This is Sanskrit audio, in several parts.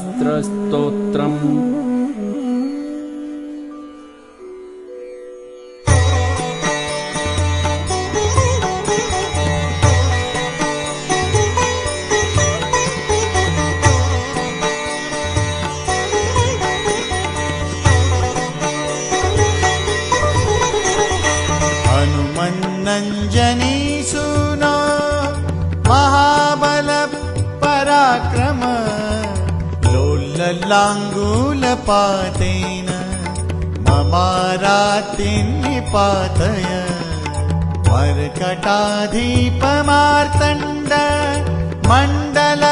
श्रीमद्हनुमल्लाङ्गूलास्त्रस्तोत्रम् हनुमन्नञ्जनीसूनो महाबल पराक्रम लोललाङ्गूलपातेन ममारातिन्निपातय मर्कटाधीपमार्तण्ड मण्डलग्रासकारक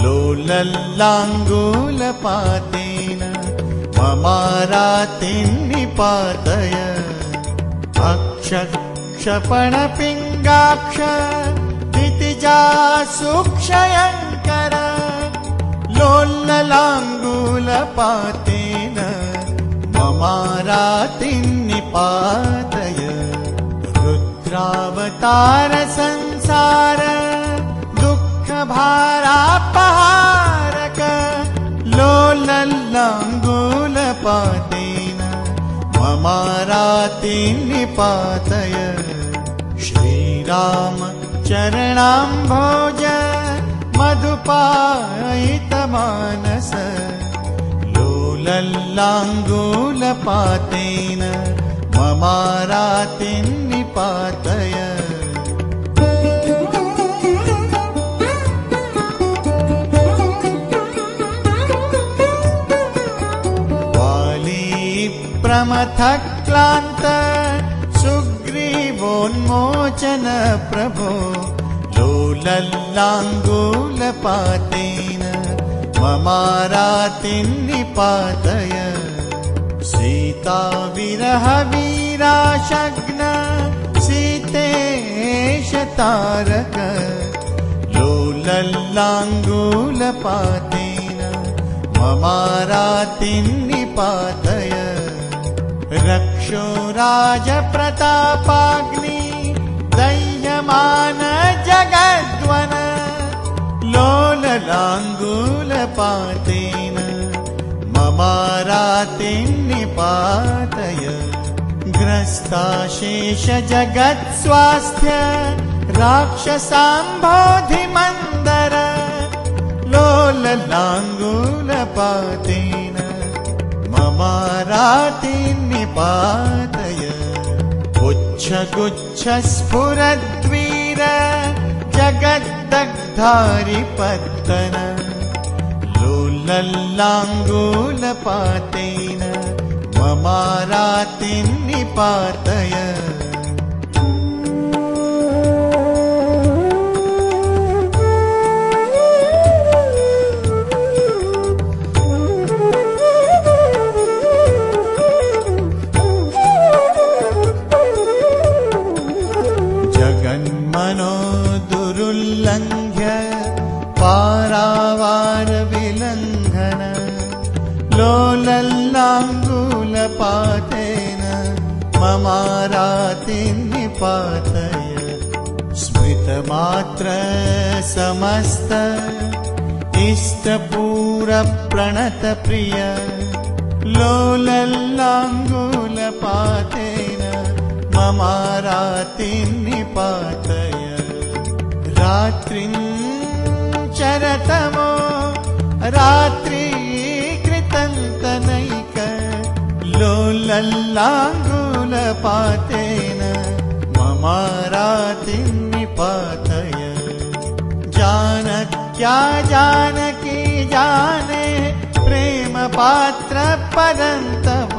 लोललाङ्गूलपातेन ममारातिन्निपातय अक्षक्षपणपिङ्गाक्ष दितिजासुक्षयङ्कर लोललाङ्गूलपातेन ममारातिन्निपातय रुद्रावतार संसार दुःखभारापहारक लोललाङ्गूलपातेन ममारातिन्निपातय श्रीराम चरणाम्भोज मधुपायितमानस लोललाङ्गूलपातेन ममारातिन्निपातय प्रमथक्लान्त सुग्रीवोन्मोचन प्रभो लोललाङ्गूलपातेन ममारातिन्निपातय सीताविरहवीराशग्न सीतेश तारक लोललाङ्गूलपातेन ममारातिन्निपातय रक्षो राजप्रतापाग्नि दह्यमान जगद्वन लोललाङ्गूलपातेन ममारातिन्निपातय ग्रस्ताशेष जगत्स्वास्थ्य राक्षसाम्भोधिमन्दर लोललाङ्गूलपातेन ममारातिन्निपातय उच्छगुच्छस्फुरद्वीर जगद्दग्धारिपत्तन लोललाङ्गूलपातेन ममारातिन्निपातय दुरुल्लङ्घ्य पारावार विलङ्घन लोललाङ्गूलपातेन ममारातिन्निपातय स्मृतमात्र समस्त इष्टपूरप्रणतप्रिय लोललाङ्गूलपातेन ममारातिन्निपातय रात्रिं चरतमो रात्रीकृतन्तनैक लोललाङ्गूलपातेन ममारातिन्निपातय जानक्या जानकी जाने प्रेमपात्र परन्तप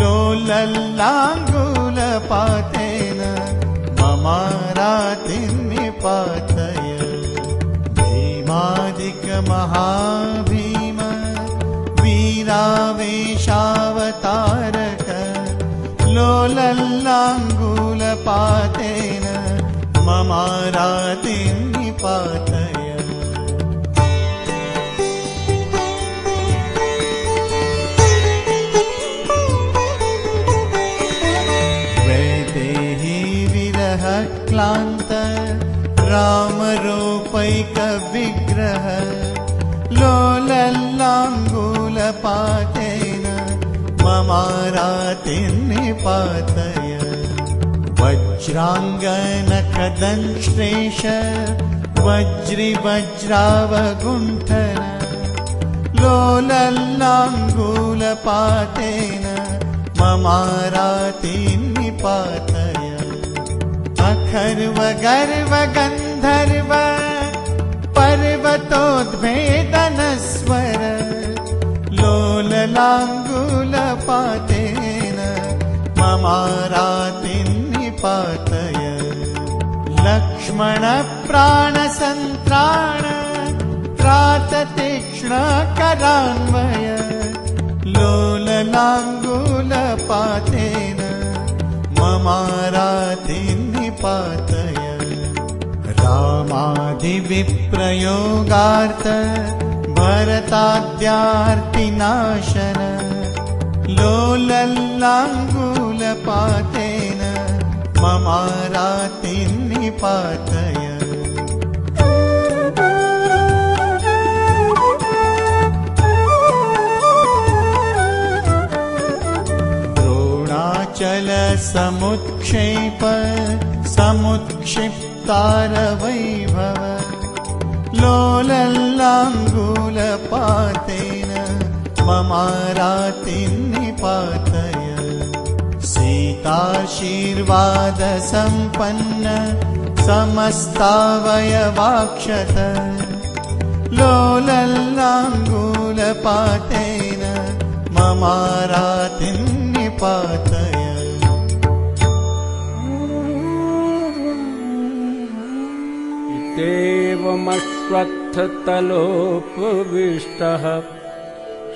लोललाङ्गूलपातेन ममारातिन्निपातय भीमादिकमहाभीम वीरावेशावतारक लोललाङ्गूलपातेन ममारातिन्निपातय त्वैकविग्रह लोलल्लाङ्गूलपातेन ममारातिं निपातय वज्राङ्गनखदंश्लेष वज्रिवज्रावगुण्ठन लोलल्लाङ्गूलपातेन ममारातिं निपातय अखर्वगर्वगन्धर्व पर्वतोद्भेदनस्वर लोललाङ्गूलपातेन ममारातिं निपातय लक्ष्मणप्राणसन्त्राण त्राततीक्ष्णकरान्वय लोललाङ्गूलपातेन ममारातिं निपातय रामादिविप्रयोगार्थ भरताद्यार्तिनाशन लोलल्लाङ्गूलपातेन ममारातिं निपातय द्रोणाचलसमुत्क्षेप समुत्क्षिप्तारवैभव लोलल्लाङ्गूलपातेन ममारातिं निपातय सीताशीर्वादसम्पन्न समस्तावयवाक्षत लोलल्लाङ्गूलपातेन ममारातिं निपातय देवमश्वत्थतलोपविष्टः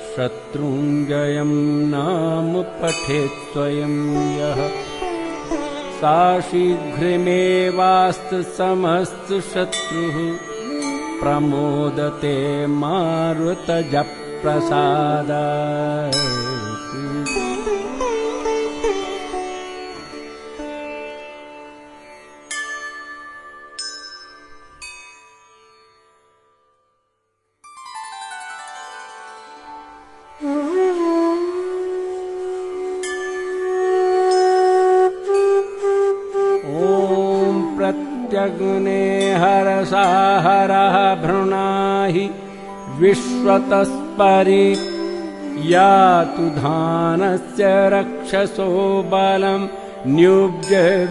शत्रुञ्जयं नाम पठेत् स्वयं यः सा शीघ्रमेवास्तु समस्तु शत्रुः प्रमोदते मारुतजप्रसादात् प्रत्यग्ने हरसाहरः भृणाहि विश्वतस्परि यातु धानस्य रक्षसो बलं न्युब्जवीर्यम्